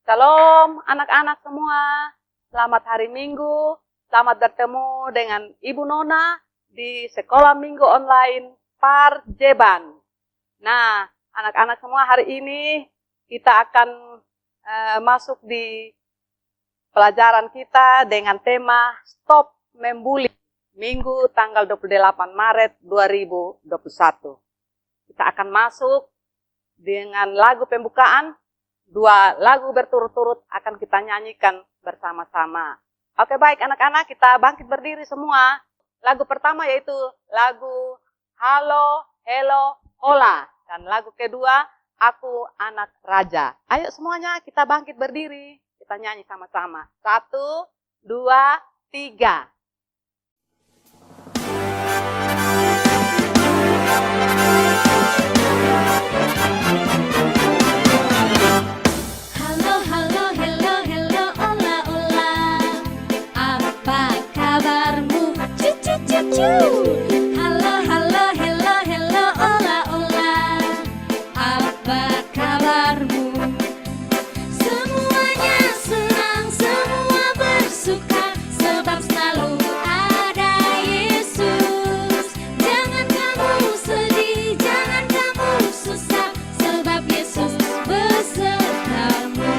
Shalom anak-anak semua, selamat hari Minggu, selamat bertemu dengan Ibu Nona di Sekolah Minggu Online Parjeban. Nah, anak-anak semua, hari ini kita akan masuk di pelajaran kita dengan tema Stop Membuli, Minggu tanggal 28 Maret 2021. Kita akan masuk dengan lagu pembukaan. 2 lagu berturut-turut akan kita nyanyikan bersama-sama. Oke, baik anak-anak, kita bangkit berdiri semua. Lagu pertama yaitu lagu Halo, Hello, Hola. Dan lagu kedua, Aku Anak Raja. Ayo semuanya kita bangkit berdiri. Kita nyanyi sama-sama. 1, 2, 3. Halo, halo, hello, hello, ola, ola. Apa kabarmu? Semuanya senang, semua bersuka, sebab selalu ada Yesus. Jangan kamu sedih, jangan kamu susah, sebab Yesus besertamu.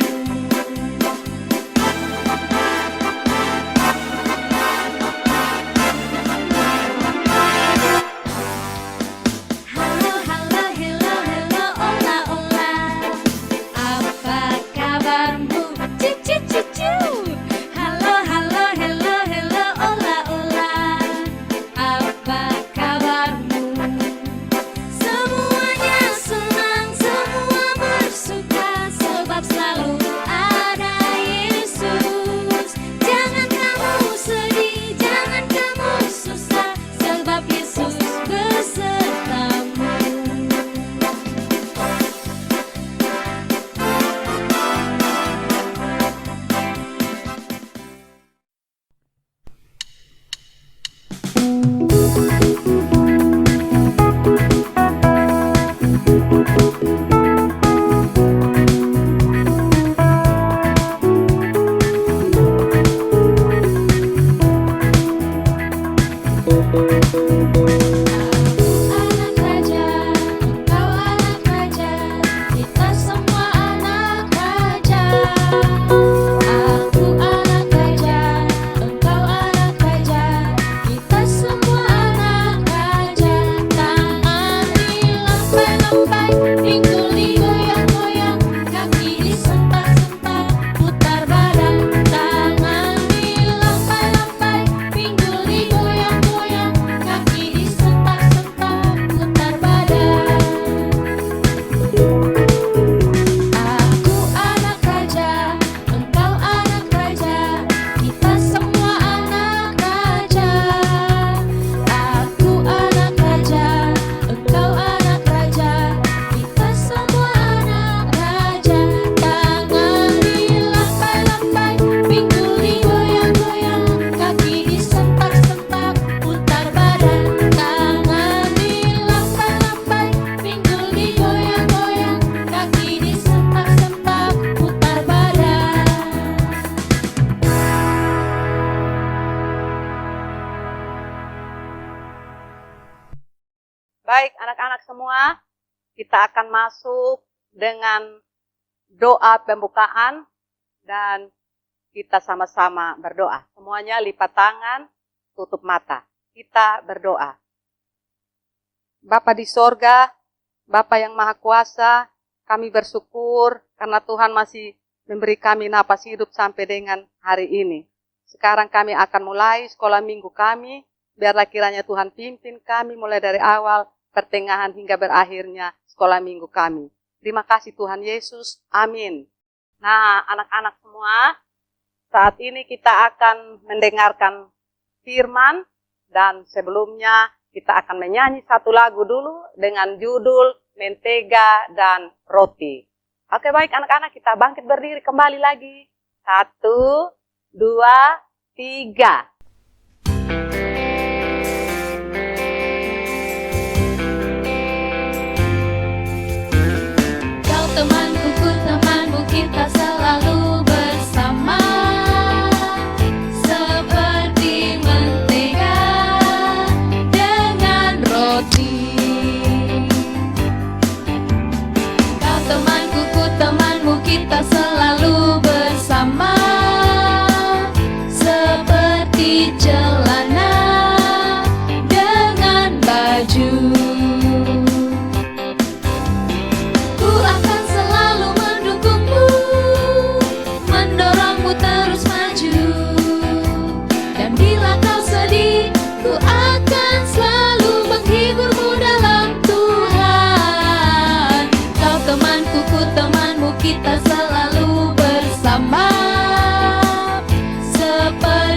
Baik anak-anak semua, kita akan masuk dengan doa pembukaan dan kita sama-sama berdoa. Semuanya lipat tangan, tutup mata. Kita berdoa. Bapa di sorga, Bapa yang Maha Kuasa, kami bersyukur karena Tuhan masih memberi kami napas hidup sampai dengan hari ini. Sekarang kami akan mulai sekolah minggu kami. Biarlah kiranya Tuhan pimpin kami mulai dari awal, pertengahan hingga berakhirnya sekolah minggu kami. Terima kasih Tuhan Yesus. Amin. Nah, anak-anak semua, saat ini kita akan mendengarkan firman dan sebelumnya kita akan menyanyi satu lagu dulu dengan judul Mentega dan Roti. Oke, baik anak-anak, kita bangkit berdiri kembali lagi. 1, 2, 3. Kau temanku, ku temanmu, kita selalu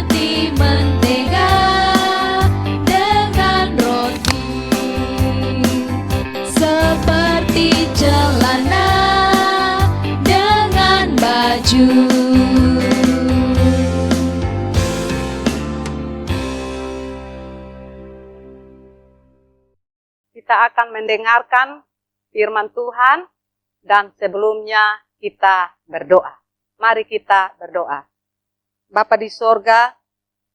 seperti mentega dengan roti, seperti celana dengan baju. Kita akan mendengarkan firman Tuhan dan sebelumnya kita berdoa. Mari kita berdoa. Bapa di sorga,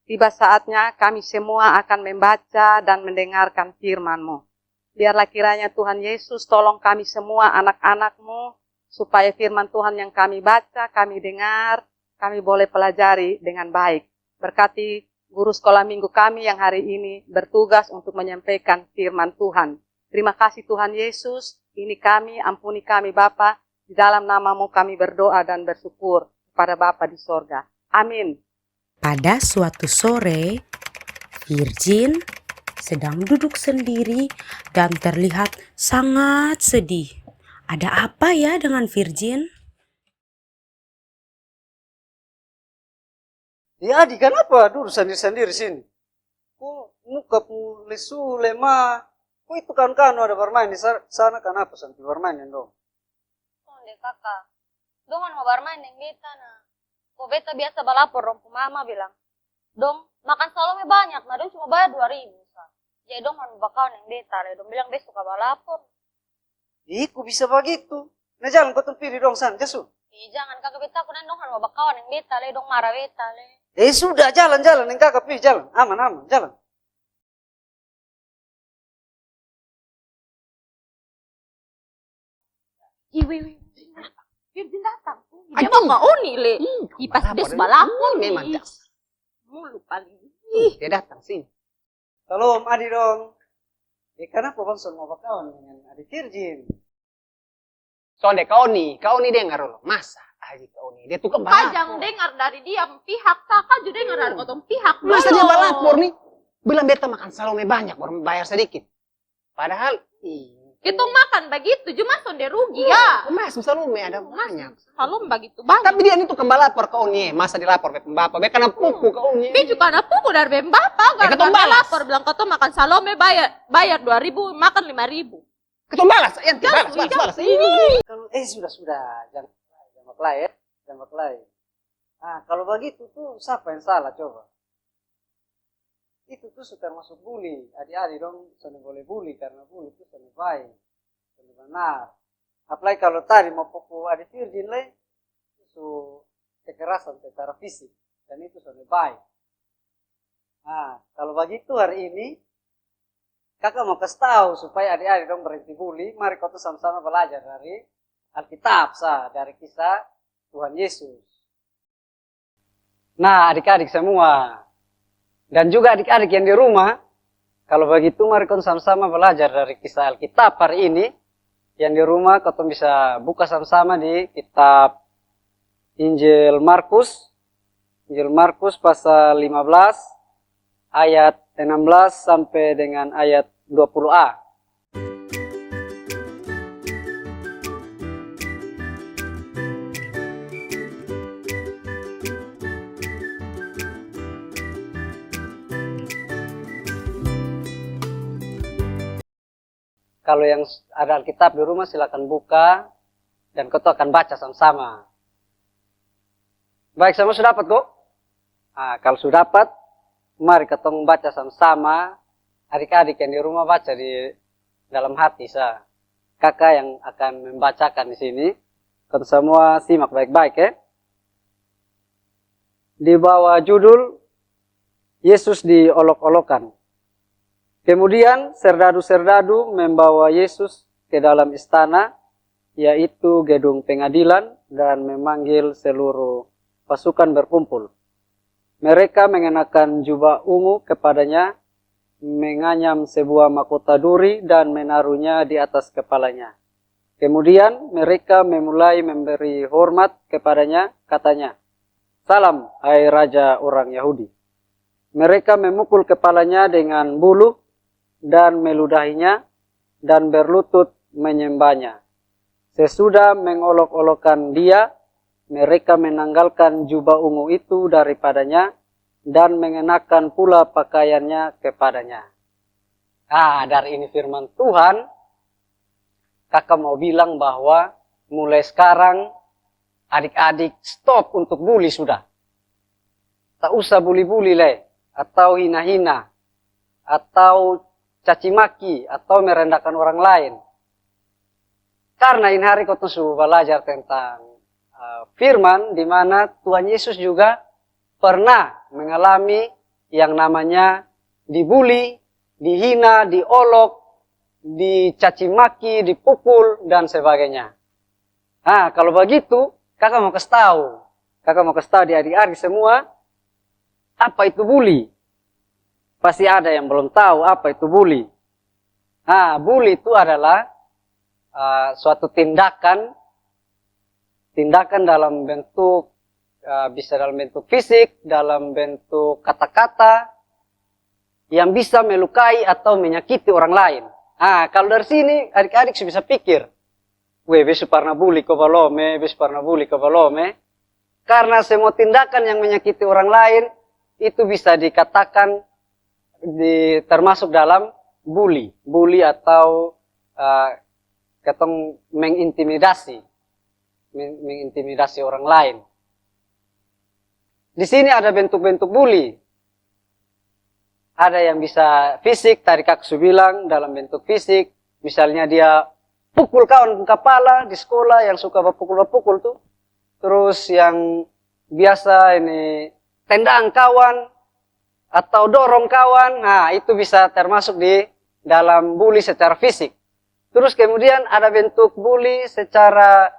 tiba saatnya kami semua akan membaca dan mendengarkan firman-Mu. Biarlah kiranya Tuhan Yesus tolong kami semua anak-anak-Mu, supaya firman Tuhan yang kami baca, kami dengar, kami boleh pelajari dengan baik. Berkati guru sekolah minggu kami yang hari ini bertugas untuk menyampaikan firman Tuhan. Terima kasih Tuhan Yesus, ini kami, ampuni kami Bapa, di dalam nama-Mu kami berdoa dan bersyukur kepada Bapa di sorga. Amin. Pada suatu sore, Virgin sedang duduk sendiri dan terlihat sangat sedih. Ada apa ya dengan Virgin? Ya, Adi, kenapa duduk sendiri-sendiri sini? Kok mukamu lesu, lemah? Kok itu kawan-kawan ada bermain di sana, kenapa sampai bermain dong? Oh, deh kakak. Dong mau bermain yang beta nah. Kok beta biasa balapor dong, mama bilang. Dong, makan salome banyak, nah dong cuma bayar 2.000. Jadi dong mau bakal yang beta, dong bilang beta suka balapor. Ih, kok bisa begitu? Nah, jangan kau tempiri dong, San, Jesu. Ih, jangan kakak beta, aku nang dong mau bakal yang beta, dong marah beta, Sudah, jalan-jalan, yang kakak pilih jalan. Aman, jalan. Wih, Virgin datang. Dia mau nggak oni, le. Pas dia balapor, memang jas. mulu paling. Dia datang sini. Salam, Adi dong. Kenapa bang mau berkawan dengan Adi Virgin? Soalnya kau nih dengar loh. Masa aja kau nih, dia tuh kembali. Jangan dengar dari dia pihak, kakak juga dengar dari otong pihak. Masa dia balapor nih? Bilang beta makan salome banyak, baru bayar sedikit. Padahal, Kita makan begitu, cuma sonde rugi ya. mas salome ada banyak. Salom begitu banyak. Tapi dia ini tuh kembali lapor kau nih. Masa dilapor ke pembapak? Beka kena puku kau nih. Dia juga ada puku dari Bembapa, Ya, ketong gara-gara balas. lapor bilang kau tuh makan salome bayar 2.000, makan 5.000. Ketemu balas, balas. Kalau sudah, jangan berkelahi, jangan berkelahi. Nah, kalau begitu tuh siapa yang salah coba? Itu tuh sudah masuk bully. Adik-adik dong, jangan boleh bully karena bully itu sangat baik, sangat benar. Apalagi kalau tadi mau pukul adik Virgin le, itu kekerasan secara fisik dan itu sangat baik. Nah, kalau begitu hari ini kakak mau kasih tahu supaya adik-adik dong berhenti bully. Mari kau tuh sama-sama belajar dari Alkitab, dari kisah Tuhan Yesus. Nah, adik-adik semua, dan juga adik-adik yang di rumah, kalau begitu mari kau sama-sama belajar dari kisah Alkitab hari ini. Yang di rumah kau bisa buka sama-sama di kitab Injil Markus. Injil Markus pasal 15 ayat 16 sampai dengan ayat 20a. Kalau yang ada Alkitab di rumah silakan buka dan kau akan baca sama-sama. Baik, semua sudah dapat kok? Nah, kalau sudah dapat, mari kita baca sama-sama. Adik-adik yang di rumah baca di dalam hati saya. Kakak yang akan membacakan di sini. Kau semua simak baik-baik ya. Di bawah judul Yesus diolok-olokan. Kemudian serdadu-serdadu membawa Yesus ke dalam istana, yaitu gedung pengadilan, dan memanggil seluruh pasukan berkumpul. Mereka mengenakan jubah ungu kepadanya, menganyam sebuah mahkota duri dan menaruhnya di atas kepalanya. Kemudian mereka memulai memberi hormat kepadanya, katanya, "Salam, hai Raja orang Yahudi." Mereka memukul kepalanya dengan buluh dan meludahinya dan berlutut menyembahnya. Sesudah mengolok-olokkan dia, mereka menanggalkan jubah ungu itu daripadanya, dan mengenakan pula pakaiannya kepadanya. Nah, dari ini firman Tuhan, kakak mau bilang bahwa mulai sekarang adik-adik stop untuk bully sudah. Tak usah bully-bully atau hina-hina, atau caci maki, atau merendahkan orang lain. Karena ini hari kau sudah belajar tentang firman, di mana Tuhan Yesus juga pernah mengalami yang namanya dibully, dihina, diolok, dicaci maki, dipukul, dan sebagainya. Nah, kalau begitu, kakak mau kasih tahu. Kakak mau kasih tahu di adik-adik semua, apa itu bully? Pasti ada yang belum tahu apa itu bully. Nah, bully itu adalah suatu tindakan dalam bentuk, bisa dalam bentuk fisik, dalam bentuk kata-kata, yang bisa melukai atau menyakiti orang lain. Nah, kalau dari sini adik-adik bisa pikir, besok pernah bully ke balome, besok pernah bully ke balome. Karena semua tindakan yang menyakiti orang lain, itu bisa dikatakan termasuk dalam bully. Bully atau ketong mengintimidasi orang lain. Di sini ada bentuk-bentuk bully. Ada yang bisa fisik, tadi kakak bilang dalam bentuk fisik. Misalnya dia pukul kawan kepala di sekolah, yang suka berpukul-pukul tuh. Terus yang biasa ini tendang kawan atau dorong kawan, nah itu bisa termasuk di dalam bully secara fisik. Terus kemudian ada bentuk bully secara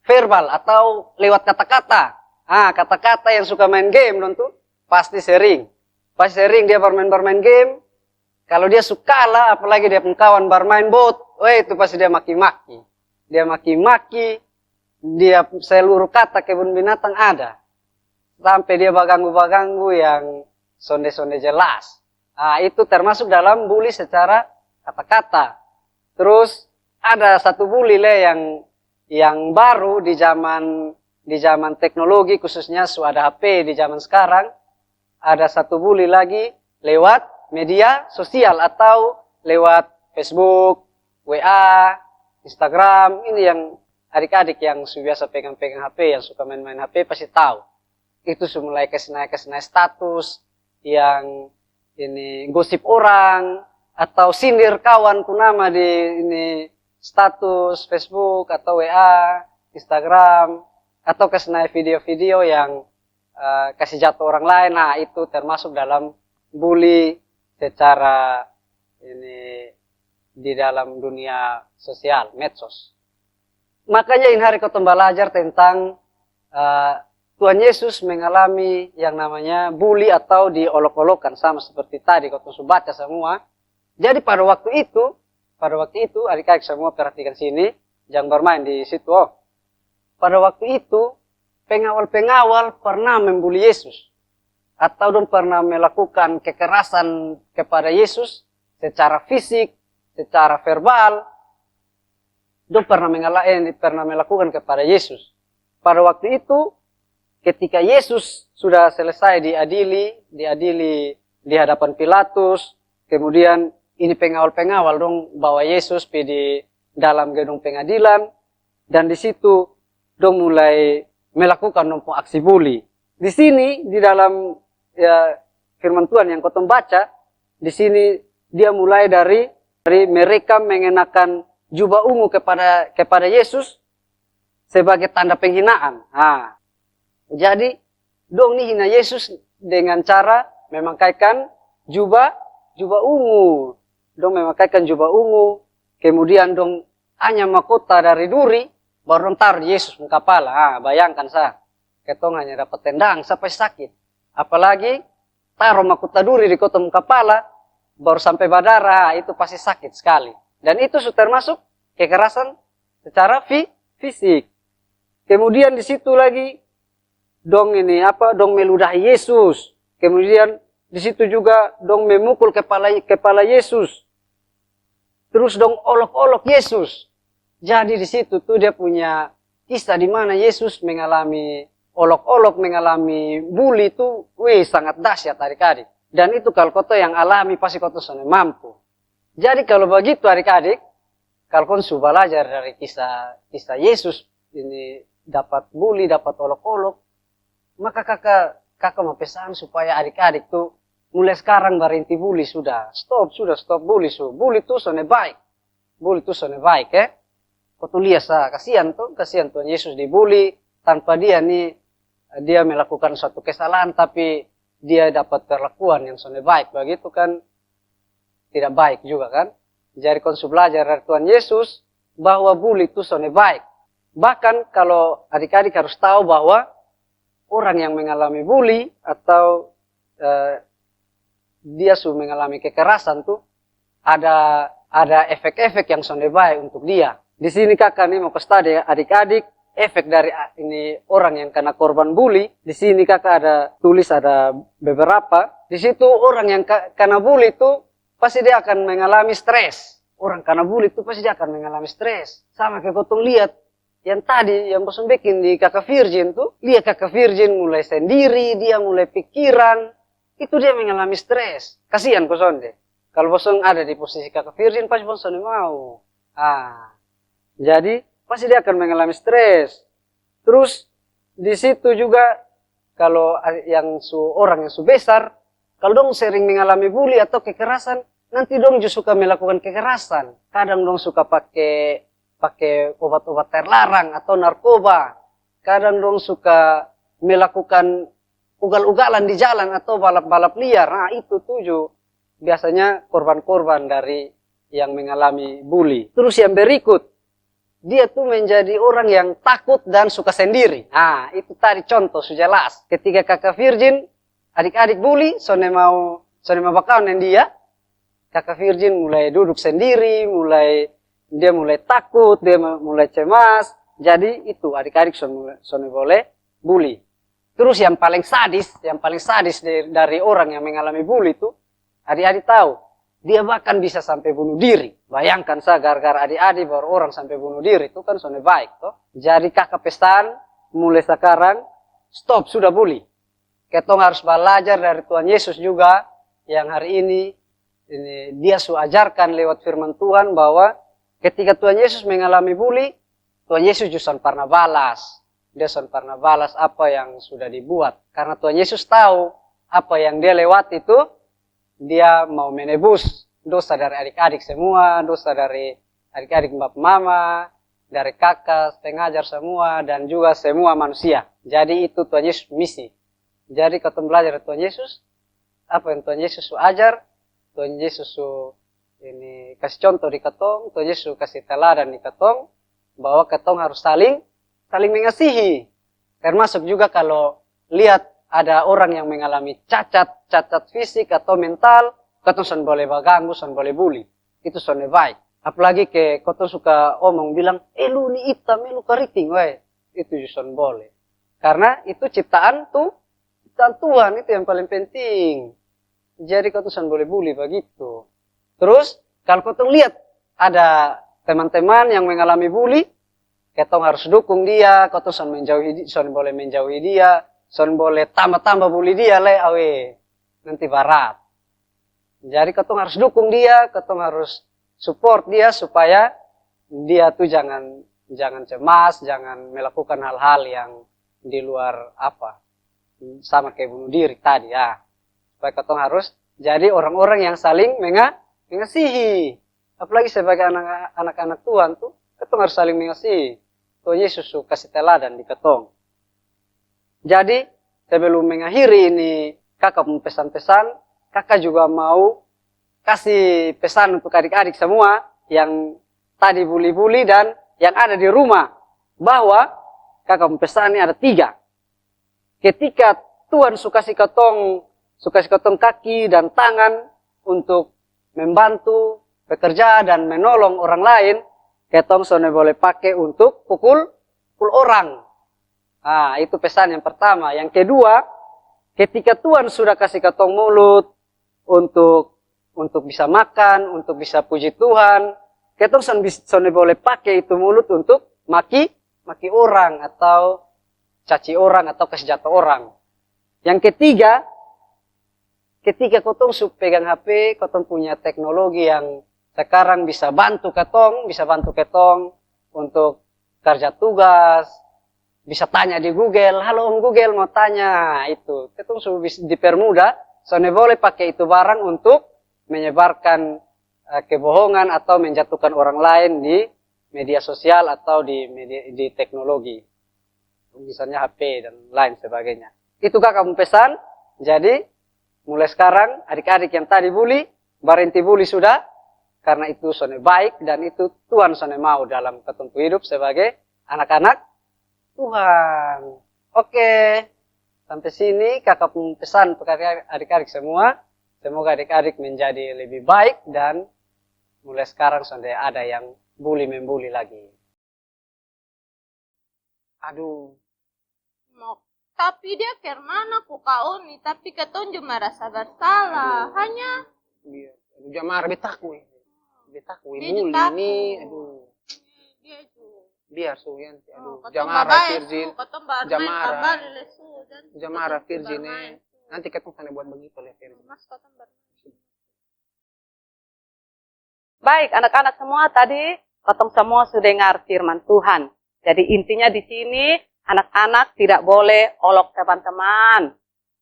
verbal atau lewat kata-kata. Ah, kata-kata yang suka main game tuh pasti sering dia bermain game. Kalau dia suka lah, apalagi dia punya kawan bermain bot, itu pasti dia maki-maki. Dia maki-maki, dia seluruh kata kebun binatang ada. Sampai dia baganggu-baganggu yang sonde-sonde jelas. Nah, itu termasuk dalam bully secara kata-kata. Terus ada satu bully yang baru di zaman teknologi, khususnya sudah ada HP di zaman sekarang. Ada satu bully lagi lewat media sosial atau lewat Facebook, WA, Instagram. Ini yang adik-adik yang biasa pegang-pegang HP, yang suka main-main HP pasti tahu. Itu mulai kesenai status yang ini gosip orang atau sindir kawan nama di ini status Facebook atau WA, Instagram, atau kesenai video-video yang kasih jatuh orang lain. Nah, itu termasuk dalam bully secara ini di dalam dunia sosial, medsos. Makanya ini hari kita belajar tentang Tuhan Yesus mengalami yang namanya bully atau diolok-olokkan, sama seperti tadi kalau sudah baca semua. Jadi pada waktu itu adik-adik semua perhatikan sini, jangan bermain di situ. Pada waktu itu pengawal-pengawal pernah membuli Yesus atau dong pernah melakukan kekerasan kepada Yesus secara fisik, secara verbal. Dong pernah melakukan kepada Yesus. Pada waktu itu, ketika Yesus sudah selesai diadili di hadapan Pilatus, kemudian ini pengawal-pengawal dong bawa Yesus di dalam gedung pengadilan, dan di situ dong mulai melakukan aksi bully. Di sini di dalam firman Tuhan yang kau baca, di sini dia mulai dari mereka mengenakan jubah ungu kepada Yesus sebagai tanda penghinaan. Nah, jadi dong nih hina Yesus dengan cara memakaikan jubah ungu. Dong memakaikan jubah ungu, kemudian dong hanya mahkota dari duri, baru dong taruh Yesus di kepala. Ah, bayangkan ketong hanya dapat tendang sampai sakit. Apalagi taruh mahkota duri di kepala, baru sampai berdarah, itu pasti sakit sekali. Dan itu sudah termasuk kekerasan secara fisik. Kemudian di situ lagi dong meludahi Yesus. Kemudian di situ juga dong memukul kepala Yesus. Terus dong olok-olok Yesus. Jadi di situ tuh dia punya kisah di mana Yesus mengalami olok-olok mengalami bully itu, sangat dahsyat adik-adik. Dan itu kalau koto yang alami pasti koto sone mampu. Jadi kalau begitu adik-adik, kalau kon su belajar dari kisah Yesus ini dapat bully, dapat olok-olok, maka kakak mau pesan supaya adik-adik tuh mulai sekarang berhenti bully sudah. Stop bully su. Bully tuh sone baik. Bully tuh sone baik ya. Kau tuh lihat kasihan Tuhan Yesus dibully tanpa dia melakukan suatu kesalahan tapi dia dapat perlakuan yang sone baik. Begitu kan tidak baik juga kan. Jadi kon su belajar dari Tuhan Yesus bahwa bully itu sone baik. Bahkan kalau adik-adik harus tahu bahwa orang yang mengalami bully atau dia su mengalami kekerasan tuh ada efek-efek yang sone baik untuk dia. Di sini kakak nih mau kasih tahu adik-adik efek dari ini orang yang kena korban bully. Di sini kakak ada beberapa. Di situ orang yang kena bully itu pasti dia akan mengalami stres. Orang kena bully itu pasti dia akan mengalami stres. Sama kayak kotong lihat yang tadi yang bosan bikin di kakak Virgin tuh. Lihat kakak Virgin mulai sendiri, dia mulai pikiran. Itu dia mengalami stres. Kasihan bosan deh. Kalau bosan ada di posisi kakak Virgin pasti bosan mau. Jadi pasti dia akan mengalami stres. Terus di situ juga kalau orang yang su besar, kalau dong sering mengalami bully atau kekerasan, nanti dong juga suka melakukan kekerasan. Kadang dong suka pakai obat-obat terlarang atau narkoba. Kadang dong suka melakukan ugal-ugalan di jalan atau balap-balap liar. Nah itu tujuh biasanya korban-korban dari yang mengalami bully. Terus yang berikut, dia tuh menjadi orang yang takut dan suka sendiri. Nah itu tadi contoh sudah jelas. Ketika kakak Virgin, adik-adik bully, sone mau bakawan dengan dia. Kakak Virgin mulai duduk sendiri, dia mulai takut, dia mulai cemas. Jadi itu adik-adik sone boleh bully. Terus yang paling sadis dari orang yang mengalami bully itu, adik-adik tahu, dia bahkan bisa sampai bunuh diri. Bayangkan gara-gara adik-adik baru orang sampai bunuh diri, itu kan sone baik toh. Jadi kakak pesan mulai sekarang stop sudah bully. Ketong harus belajar dari Tuhan Yesus juga yang hari ini dia su ajarkan lewat firman Tuhan bahwa ketika Tuhan Yesus mengalami bully, Tuhan Yesus justru pernah balas. Dia pernah balas apa yang sudah dibuat. Karena Tuhan Yesus tahu apa yang dia lewati itu, dia mau menebus dosa dari adik-adik semua, dosa dari adik-adik bapak mama, dari kakak, pengajar semua, dan juga semua manusia. Jadi itu Tuhan Yesus misi. Jadi kalau belajar dari Tuhan Yesus, apa yang Tuhan Yesus ajar, Tuhan Yesus kasih contoh di ketong, Tuhan Yesus kasih teladan di ketong, bahwa ketong harus saling mengasihi. Termasuk juga kalau lihat ada orang yang mengalami cacat fisik atau mental, ketong son boleh baganggu, son boleh bully. Itu son baik. Apalagi ketong suka omong bilang, lu ni hitam, lu keriting, itu son boleh. Karena itu ciptaan Tuhan, itu yang paling penting. Jadi kau tuh boleh bully begitu. Terus kalau kau tuh lihat ada teman-teman yang mengalami bully, kau harus dukung dia. Kau tuh boleh menjauhi dia, boleh tambah bully dia nanti barat. Jadi kau tuh harus dukung dia, kau tuh harus support dia supaya dia tuh jangan cemas, jangan melakukan hal-hal yang di luar sama kayak bunuh diri tadi ya. Supaya ketong harus jadi orang-orang yang saling mengasihi. Apalagi sebagai anak-anak Tuhan tuh, ketong harus saling mengasihi. Tuhan Yesus kasih teladan di ketong. Jadi, sebelum mengakhiri ini, kakak mau pesan-pesan, kakak juga mau kasih pesan untuk adik-adik semua yang tadi bully-bully dan yang ada di rumah. Bahwa kakak mau pesan ini ada 3. Ketika Tuhan kasih ketong kaki dan tangan untuk membantu, bekerja dan menolong orang lain, ketong sone boleh pakai untuk pukul orang. Nah, itu pesan yang pertama. Yang kedua, ketika Tuhan sudah kasih ketong mulut untuk bisa makan, untuk bisa puji Tuhan, ketong sone boleh pakai itu mulut untuk maki orang atau caci orang atau kasih jatuh orang. Yang ketiga, ketika kotong pegang HP, kotong punya teknologi yang sekarang bisa bantu ketong untuk kerja tugas, bisa tanya di Google, halo Om Google mau tanya itu. Ketong bisa dipermudah, soalnya boleh pakai itu barang untuk menyebarkan kebohongan atau menjatuhkan orang lain di media sosial atau di teknologi. Misalnya HP dan lain sebagainya. Itu kakak mau pesan. Jadi mulai sekarang adik-adik yang tadi bully, berhenti bully sudah. Karena itu soalnya baik dan itu Tuhan soalnya mau dalam ketentu hidup sebagai anak-anak Tuhan. Oke. Sampai sini kakak mau pesan untuk adik-adik semua. Semoga adik-adik menjadi lebih baik dan mulai sekarang soalnya ada yang membuli lagi. Aduh. Tapi dia kemana ku kau nih? Tapi ketong cuma merasa bersalah. Hanya Dia, aduh jamar betakui. Betakui Dia muli ditakut. ini, aduh. dia tuh. Biar suyan, aduh. Ketong Jamara babae Virgin, su, ketong bermain Jamara. kembali lesu. Dan Jamara ketong Virgin bermain. nanti ketemu sana buat begitu lah Virgin. Mas ketong bermain. Baik, anak-anak semua tadi ketong semua sudah dengar firman Tuhan. Jadi intinya di sini anak-anak tidak boleh olok teman-teman.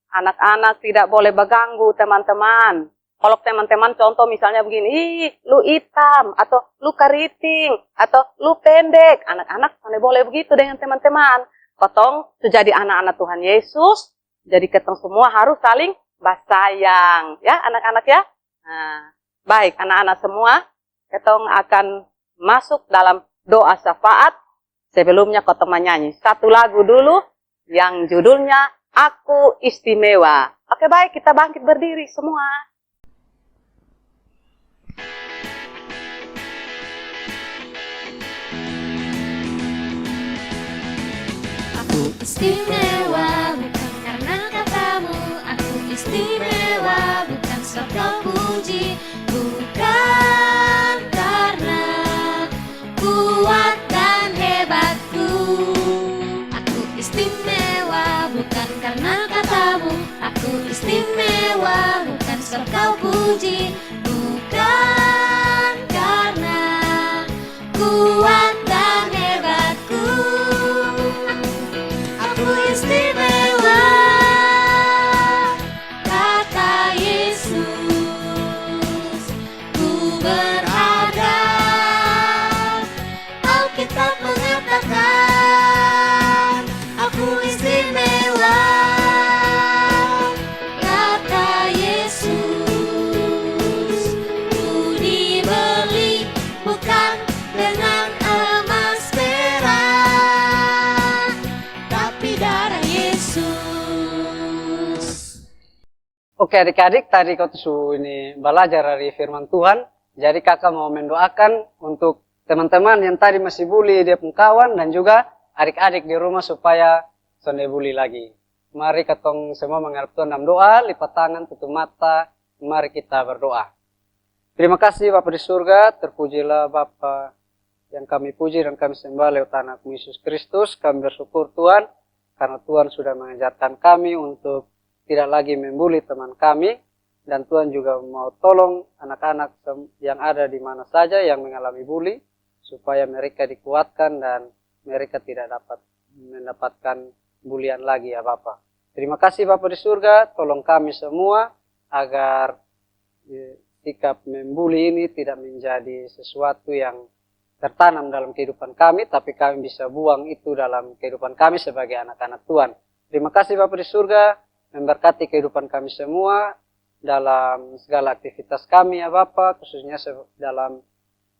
Anak-anak tidak boleh berganggu teman-teman. Kalau teman-teman contoh misalnya begini, ih lu hitam, atau lu keriting, atau lu pendek. Anak-anak tidak boleh begitu dengan teman-teman. Ketong sudah jadi anak-anak Tuhan Yesus, jadi ketong semua harus saling bersayang. Ya anak-anak ya. Nah, baik anak-anak semua, ketong akan masuk dalam doa syafaat. Sebelumnya ketong menyanyi satu lagu dulu yang judulnya Aku Istimewa. Oke baik, kita bangkit berdiri semua. Aku istimewa bukan karena katamu. Aku istimewa bukan sebab kau puji. Bukan karena kuat dan hebatku. Aku istimewa bukan karena katamu. Aku istimewa bukan sebab kau puji. Bukan karena kuat dan hebatku. Aku istimewa, kata Yesus. Ku berharga, Alkitab mengatakan aku istimewa, kata Yesus. Ku dibeli bukan dengan emas perak, tapi darah Yesus. Oke adik-adik, tadi kau tuh ini belajar dari firman Tuhan. Jadi kakak mau mendoakan untuk teman-teman yang tadi masih bully dia pun kawan dan juga adik-adik di rumah supaya sonde bully lagi. Mari ketong semua menghadap Tuhan dalam doa, lipat tangan, tutup mata. Mari kita berdoa. Terima kasih Bapa di surga, terpujilah Bapa yang kami puji dan kami sembah lewat anakmu Yesus Kristus. Kami bersyukur Tuhan, karena Tuhan sudah mengajarkan kami untuk tidak lagi membuli teman kami. Dan Tuhan juga mau tolong anak-anak yang ada di mana saja yang mengalami bully, supaya mereka dikuatkan dan mereka tidak dapat mendapatkan bulian lagi ya Bapa. Terima kasih Bapa di surga, tolong kami semua agar sikap membuli ini tidak menjadi sesuatu yang tertanam dalam kehidupan kami, tapi kami bisa buang itu dalam kehidupan kami sebagai anak-anak Tuhan. Terima kasih Bapa di surga, memberkati kehidupan kami semua dalam segala aktivitas kami ya Bapa, khususnya dalam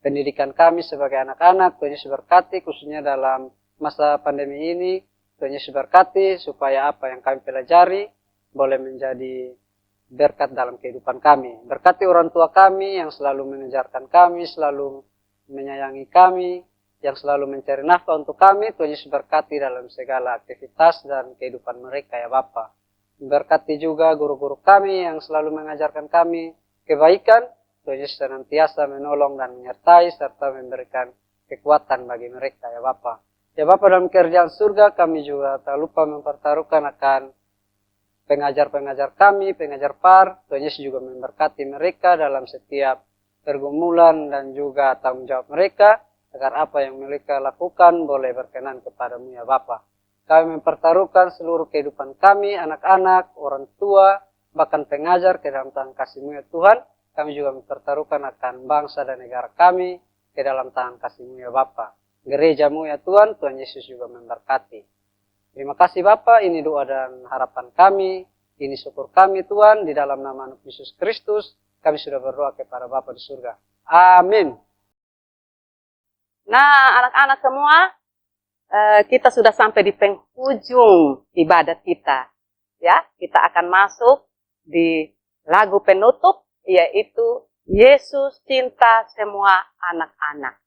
pendidikan kami sebagai anak-anak. Tuhan Yesus berkati, khususnya dalam masa pandemi ini. Tuhan Yesus berkati supaya apa yang kami pelajari boleh menjadi berkat dalam kehidupan kami. Berkati orang tua kami yang selalu mengajarkan kami, selalu menyayangi kami, yang selalu mencari nafkah untuk kami. Tuhan Yesus berkati dalam segala aktivitas dan kehidupan mereka ya Bapa. Berkati juga guru-guru kami yang selalu mengajarkan kami kebaikan. Tuhan Yesus senantiasa menolong dan menyertai serta memberikan kekuatan bagi mereka ya Bapa. Ya Bapa dalam kerjaan surga, kami juga tak lupa mempertaruhkan akan pengajar-pengajar kami, pengajar PAR. Tuhan Yesus juga memberkati mereka dalam setiap pergumulan dan juga tanggung jawab mereka, agar apa yang mereka lakukan boleh berkenan kepadamu ya Bapa. Kami mempertaruhkan seluruh kehidupan kami, anak-anak, orang tua, bahkan pengajar ke dalam tangan kasih-Mu ya Tuhan. Kami juga mempertaruhkan akan bangsa dan negara kami ke dalam tangan kasih-Mu ya Bapa. Gereja-Mu ya Tuhan, Tuhan Yesus juga memberkati. Terima kasih Bapa, ini doa dan harapan kami, ini syukur kami Tuhan, di dalam nama Anak Yesus Kristus, kami sudah berdoa kepada Bapa di surga. Amin. Nah, anak-anak semua, kita sudah sampai di penghujung ibadat kita. Ya, kita akan masuk di lagu penutup, yaitu Yesus cinta semua anak-anak.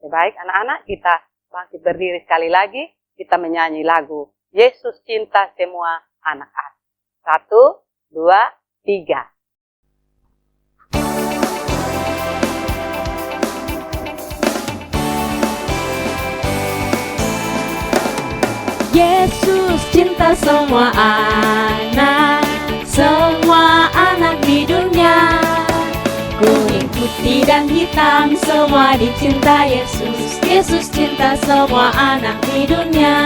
Baik, anak-anak, kita bangkit berdiri sekali lagi. Kita menyanyi lagu Yesus cinta semua anak-anak. 1, 2, 3. Yesus cinta semua anak di dunia. Kuning, putih, dan hitam, semua dicinta Yesus. Yesus cinta semua anak di dunia.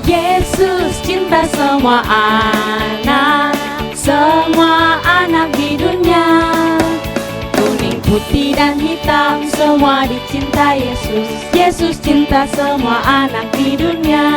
Yesus cinta semua anak di dunia. Kuning, putih, dan hitam, semua dicinta Yesus. Yesus cinta semua anak di dunia.